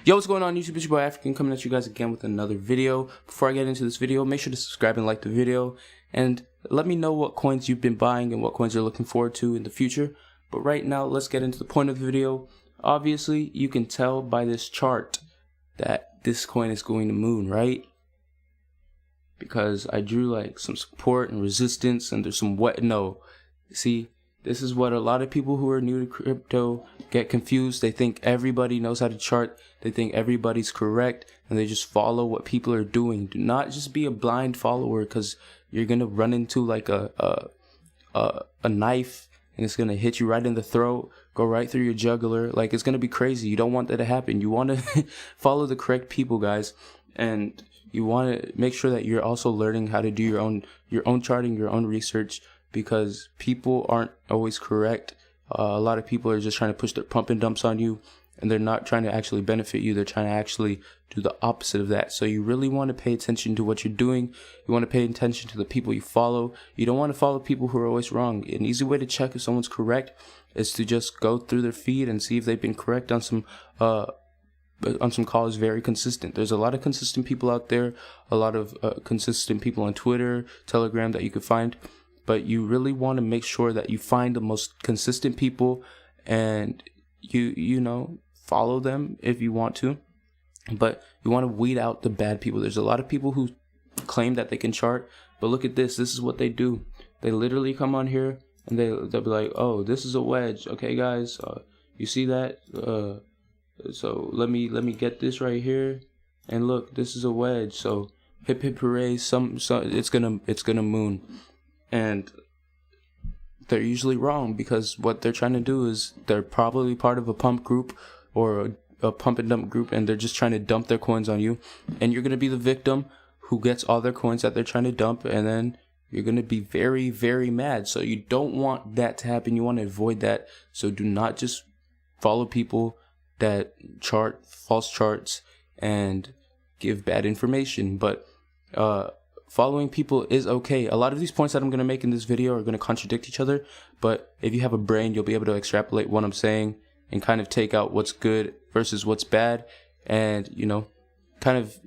Yo, what's going on YouTube? It's your boy African coming at you guys again with another video. Before I get into this video, make sure to subscribe and like the video, and let me know what coins you've been buying and what coins you're looking forward to in the future. But right now, let's get into the point of the video. Obviously, you can tell by this chart that this coin is going to moon, right? Because I drew like some support and resistance, and there's some see, this is what a lot of people who are new to crypto get confused. They think everybody knows how to chart. They think everybody's correct, and they just follow what people are doing. Do not just be a blind follower, because you're gonna run into like a knife, and it's gonna hit you right in the throat, go right through your jugular. Like, it's gonna be crazy. You don't want that to happen. You want to follow the correct people, guys, and you want to make sure that you're also learning how to do your own charting, your own research, because people aren't always correct. A lot of people are just trying to push their pump and dumps on you, and they're not trying to actually benefit you. They're trying to actually do the opposite of that. So you really want to pay attention to what you're doing. You want to pay attention to the people you follow. You don't want to follow people who are always wrong. An easy way to check if someone's correct is to just go through their feed and see if they've been correct on some calls. Very consistent. There's a lot of consistent people out there, a lot of consistent people on Twitter, Telegram that you could find. But you really want to make sure that you find the most consistent people, and you know, follow them if you want to. But you want to weed out the bad people. There's a lot of people who claim that they can chart, but look at this. This is what they do. They literally come on here and they'll be like, "Oh, this is a wedge. Okay, guys, you see that? So let me get this right here, and look, this is a wedge. So hip hip hooray! It's gonna moon." And they're usually wrong, because what they're trying to do is they're probably part of a pump group or a pump and dump group, and they're just trying to dump their coins on you, and you're going to be the victim who gets all their coins that they're trying to dump, and then you're going to be very, very mad. So you don't want that to happen. You want to avoid that. So do not just follow people that chart false charts and give bad information. But following people is okay. A lot of these points that I'm going to make in this video are going to contradict each other, but if you have a brain, you'll be able to extrapolate what I'm saying and kind of take out what's good versus what's bad, and, you know, kind of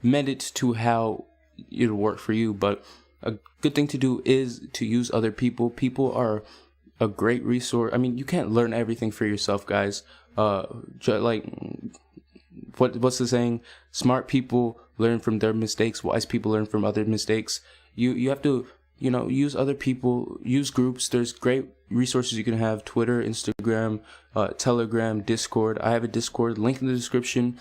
mend it to how it'll work for you. But a good thing to do is to use other people. People are a great resource. I mean, you can't learn everything for yourself, guys. Like, what's the saying? Smart people learn from their mistakes. Wise people learn from other mistakes. You have to, you know, use other people, use groups. There's great resources you can have: Twitter, Instagram, Telegram, Discord. I have a Discord, link in the description.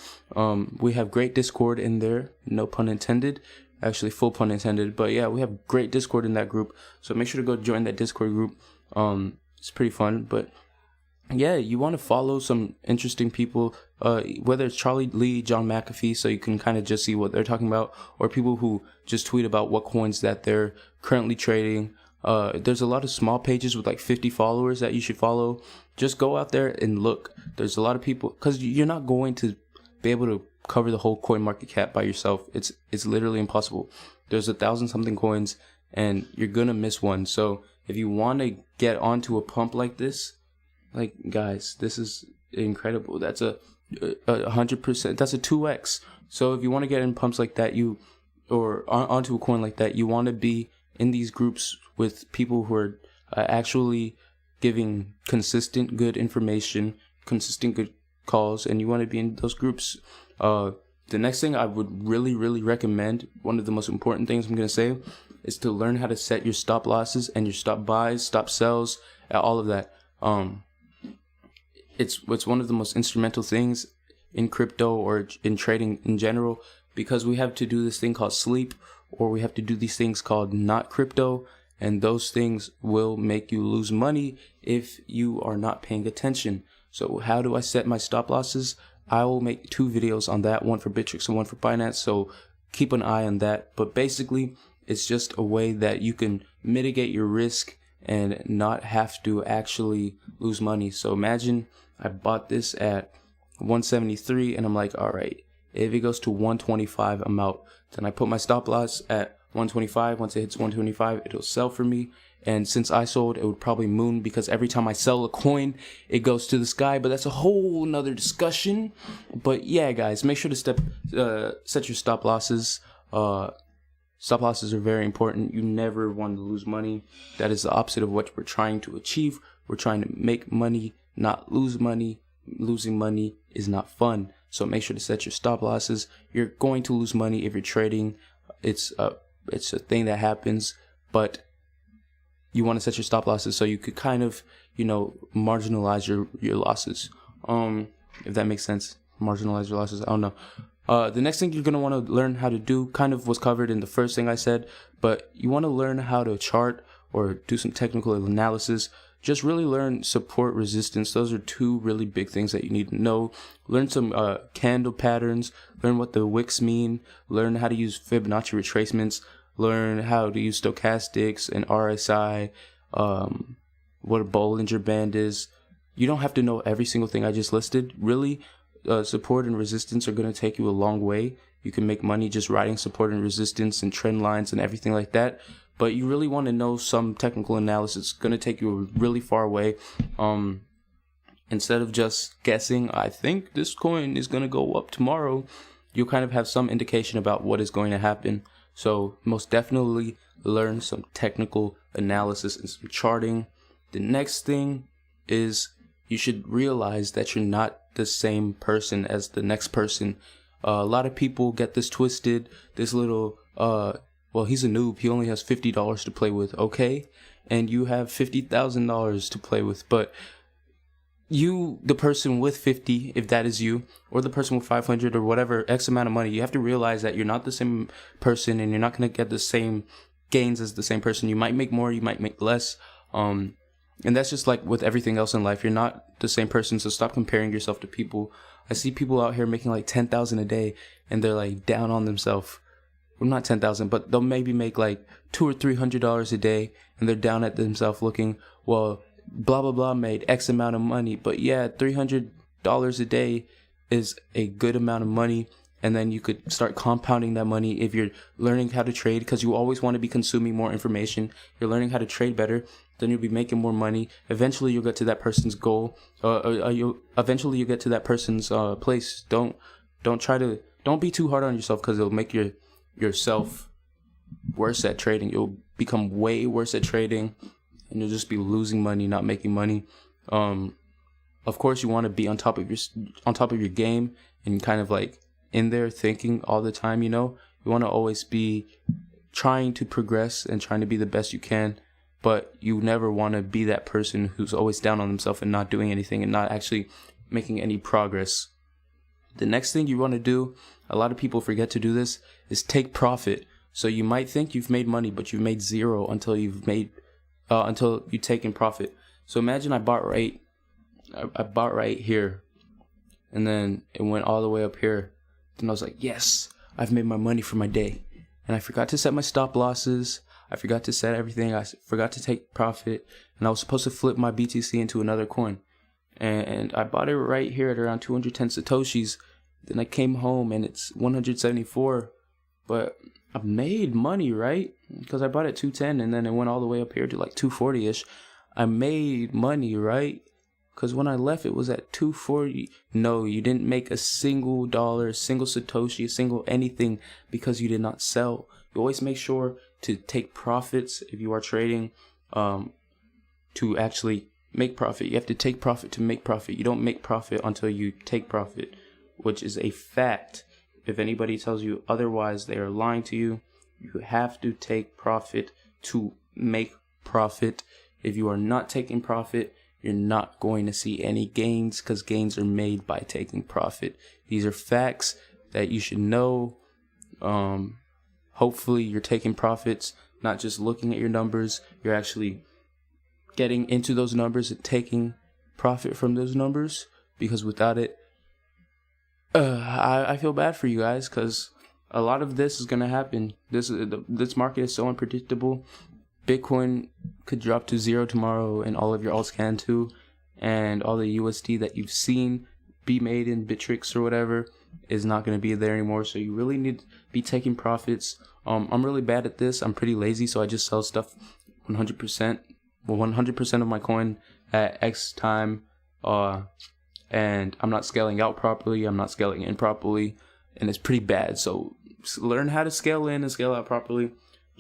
We have great Discord in there, no pun intended, actually full pun intended. But yeah, we have great Discord in that group, so make sure to go join that Discord group. It's pretty fun. But yeah, you want to follow some interesting people, whether it's Charlie Lee, John McAfee, so you can kind of just see what they're talking about, or people who just tweet about what coins that they're currently trading. There's a lot of small pages with like 50 followers that you should follow. Just go out there and look. There's a lot of people, because you're not going to be able to cover the whole coin market cap by yourself. It's literally impossible. There's 1,000 something coins, and you're gonna miss one. So if you want to get onto a pump like this, like, guys, this is incredible. That's a 100%. That's a 2x. So if you want to get in pumps like that, or onto a coin like that, you want to be in these groups with people who are actually giving consistent good information, consistent good calls, and you want to be in those groups. The next thing I would really, really recommend, one of the most important things I'm going to say, is to learn how to set your stop losses and your stop buys, stop sells, all of that. It's one of the most instrumental things in crypto or in trading in general, because we have to do this thing called sleep, or we have to do these things called not crypto, and those things will make you lose money if you are not paying attention. So how do I set my stop losses? I will make 2 videos on that, one for Bittrex and one for Binance, so keep an eye on that. But basically, it's just a way that you can mitigate your risk and not have to actually lose money. So imagine I bought this at 173, and I'm like, all right, if it goes to 125, I'm out. Then I put my stop loss at 125. Once it hits 125, it'll sell for me, And since I sold, it would probably moon, because every time I sell a coin, it goes to the sky. But that's a whole nother discussion. But yeah, guys, make sure to set your stop losses. Stop losses are very important. You never want to lose money. That is the opposite of what we're trying to achieve. We're trying to make money, not lose money. Losing money is not fun. So make sure to set your stop losses. You're going to lose money if you're trading. It's a thing that happens, but you want to set your stop losses so you could kind of, marginalize your losses. If that makes sense. Marginalize your losses. I don't know. The next thing you're going to want to learn how to do kind of was covered in the first thing I said, but you want to learn how to chart or do some technical analysis. Just really learn support, resistance. Those are two really big things that you need to know. Learn some candle patterns. Learn what the wicks mean. Learn how to use Fibonacci retracements. Learn how to use stochastics and RSI. What a Bollinger Band is. You don't have to know every single thing I just listed. Really, support and resistance are going to take you a long way. You can make money just riding support and resistance and trend lines and everything like that. But you really want to know some technical analysis. It's going to take you a really far away. Instead of just guessing, I think this coin is going to go up tomorrow, you'll kind of have some indication about what is going to happen. So most definitely learn some technical analysis and some charting. The next thing is you should realize that you're not the same person as the next person. A lot of people get this twisted. This little, well, he's a noob. He only has $50 to play with. Okay. And you have $50,000 to play with. But you, the person with 50, if that is you, or the person with 500 or whatever X amount of money, you have to realize that you're not the same person and you're not going to get the same gains as the same person. You might make more, you might make less. And that's just like with everything else in life. You're not the same person, so stop comparing yourself to people. I see people out here making like 10,000 a day and they're like down on themselves. Well, not 10,000, but they'll maybe make like $200 or $300 a day and they're down at themselves looking, well, blah, blah, blah made X amount of money. But yeah, $300 a day is a good amount of money. And then you could start compounding that money if you're learning how to trade, because you always want to be consuming more information. You're learning how to trade better, then you'll be making more money. Eventually you'll get to that person's goal. Eventually you'll get to that person's place. Don't be too hard on yourself, because it'll make yourself worse at trading. You'll become way worse at trading and you'll just be losing money, not making money. Of course you want to be on top of your game and kind of like in there thinking all the time, you want to always be trying to progress and trying to be the best you can, but you never want to be that person who's always down on themselves and not doing anything and not actually making any progress. The next thing you want to do, a lot of people forget to do this, is take profit. So you might think you've made money, but you've made zero until you take in profit. So imagine I bought right here, and then it went all the way up here. Then I was like, yes, I've made my money for my day. And I forgot to set my stop losses. I forgot to set everything. I forgot to take profit. And I was supposed to flip my BTC into another coin. And I bought it right here at around 210 Satoshis. Then I came home and it's 174. But I've made money, right? Because I bought it at 210 and then it went all the way up here to like 240-ish. I made money, right? Because when I left, it was at 240. No, you didn't make a single dollar, a single Satoshi, a single anything, because you did not sell. You always make sure to take profits if you are trading, to actually make profit. You have to take profit to make profit. You don't make profit until you take profit, which is a fact. If anybody tells you otherwise, they are lying to you. You have to take profit to make profit. If you are not taking profit, you're not going to see any gains, because gains are made by taking profit. These are facts that you should know. Hopefully you're taking profits, not just looking at your numbers. You're actually getting into those numbers and taking profit from those numbers, because without it, I feel bad for you guys, because a lot of this is going to happen. This market is so unpredictable. Bitcoin could drop to zero tomorrow, and all of your alts can too. And all the USD that you've seen be made in Bittrex or whatever is not going to be there anymore. So you really need to be taking profits. I'm really bad at this. I'm pretty lazy, so I just sell stuff 100%. Well, 100% of my coin at X time. And I'm not scaling out properly. I'm not scaling in properly. And it's pretty bad. So learn how to scale in and scale out properly.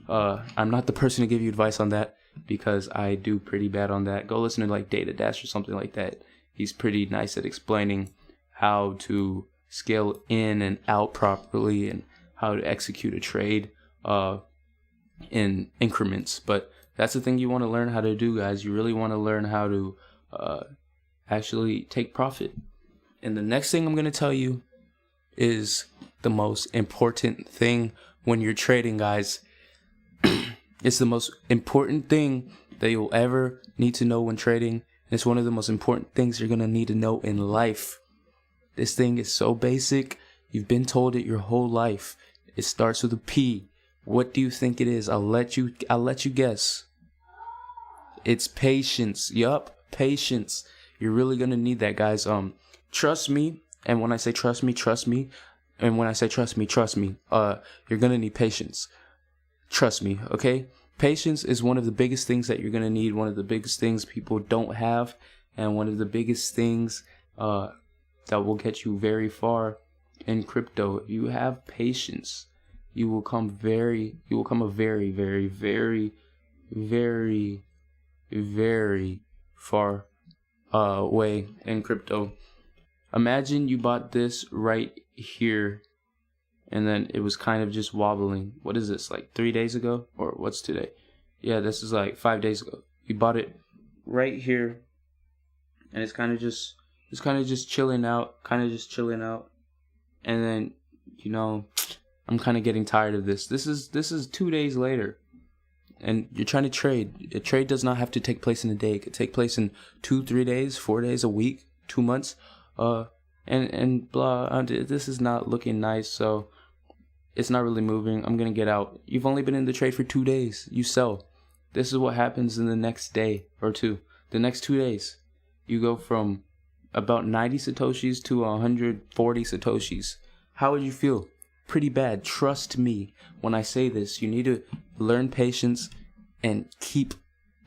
I'm not the person to give you advice on that, because I do pretty bad on that. Go listen to like Data Dash or something like that. He's pretty nice at explaining how to scale in and out properly and how to execute a trade in increments. But that's the thing you want to learn how to do, guys. You really want to learn how to actually take profit. And the next thing I'm going to tell you is the most important thing when you're trading, guys. It's the most important thing that you'll ever need to know when trading. It's one of the most important things you're going to need to know in life. This thing is so basic. You've been told it your whole life. It starts with a P. What do you think it is? I'll let you guess. It's patience. Yup, patience. You're really going to need that, guys. Trust me. And when I say trust me, trust me. And when I say trust me, trust me. You're going to need patience. Trust me, okay? Patience is one of the biggest things that you're going to need. One of the biggest things people don't have. And one of the biggest things that will get you very far in crypto. If you have patience, you will come a very, very, very, very, very far way in crypto. Imagine you bought this right here, and then it was kind of just wobbling. What is this, like 3 days ago? Or what's today? Yeah, this is like 5 days ago. You bought it right here, and it's kind of just chilling out, and then, you know, I'm kind of getting tired of this. This is 2 days later, and you're trying to trade. A trade does not have to take place in a day. It could take place in 2-3 days, 4 days, a week, 2 months, and blah. This is not looking nice, so it's not really moving. I'm gonna get out. You've only been in the trade for 2 days. You sell. This is what happens in the next day or two. The next 2 days, you go from about 90 satoshis to 140 satoshis. How would you feel? Pretty bad. Trust me when I say this. You need to learn patience and keep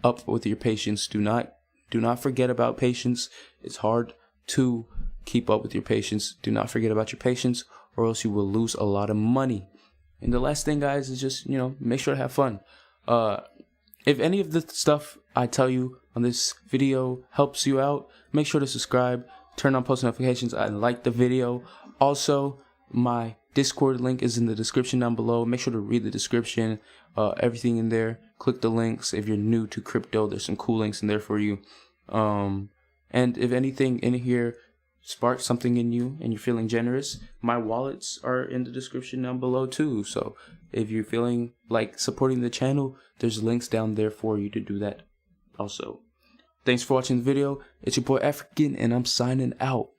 up with your patience. Do not forget about patience. It's hard to keep up with your patience. Do not forget about your patience, or else you will lose a lot of money. And the last thing, guys, is just, you know, make sure to have fun. If any of the stuff I tell you on this video helps you out, make sure to subscribe, turn on post notifications, and like the video. Also, my Discord link is in the description down below. Make sure to read the description, everything in there. Click the links. If you're new to crypto, there's some cool links in there for you. And if anything in here sparks something in you and you're feeling generous, my wallets are in the description down below too. So if you're feeling like supporting the channel, there's links down there for you to do that also. Thanks for watching the video. It's your boy African, and I'm signing out.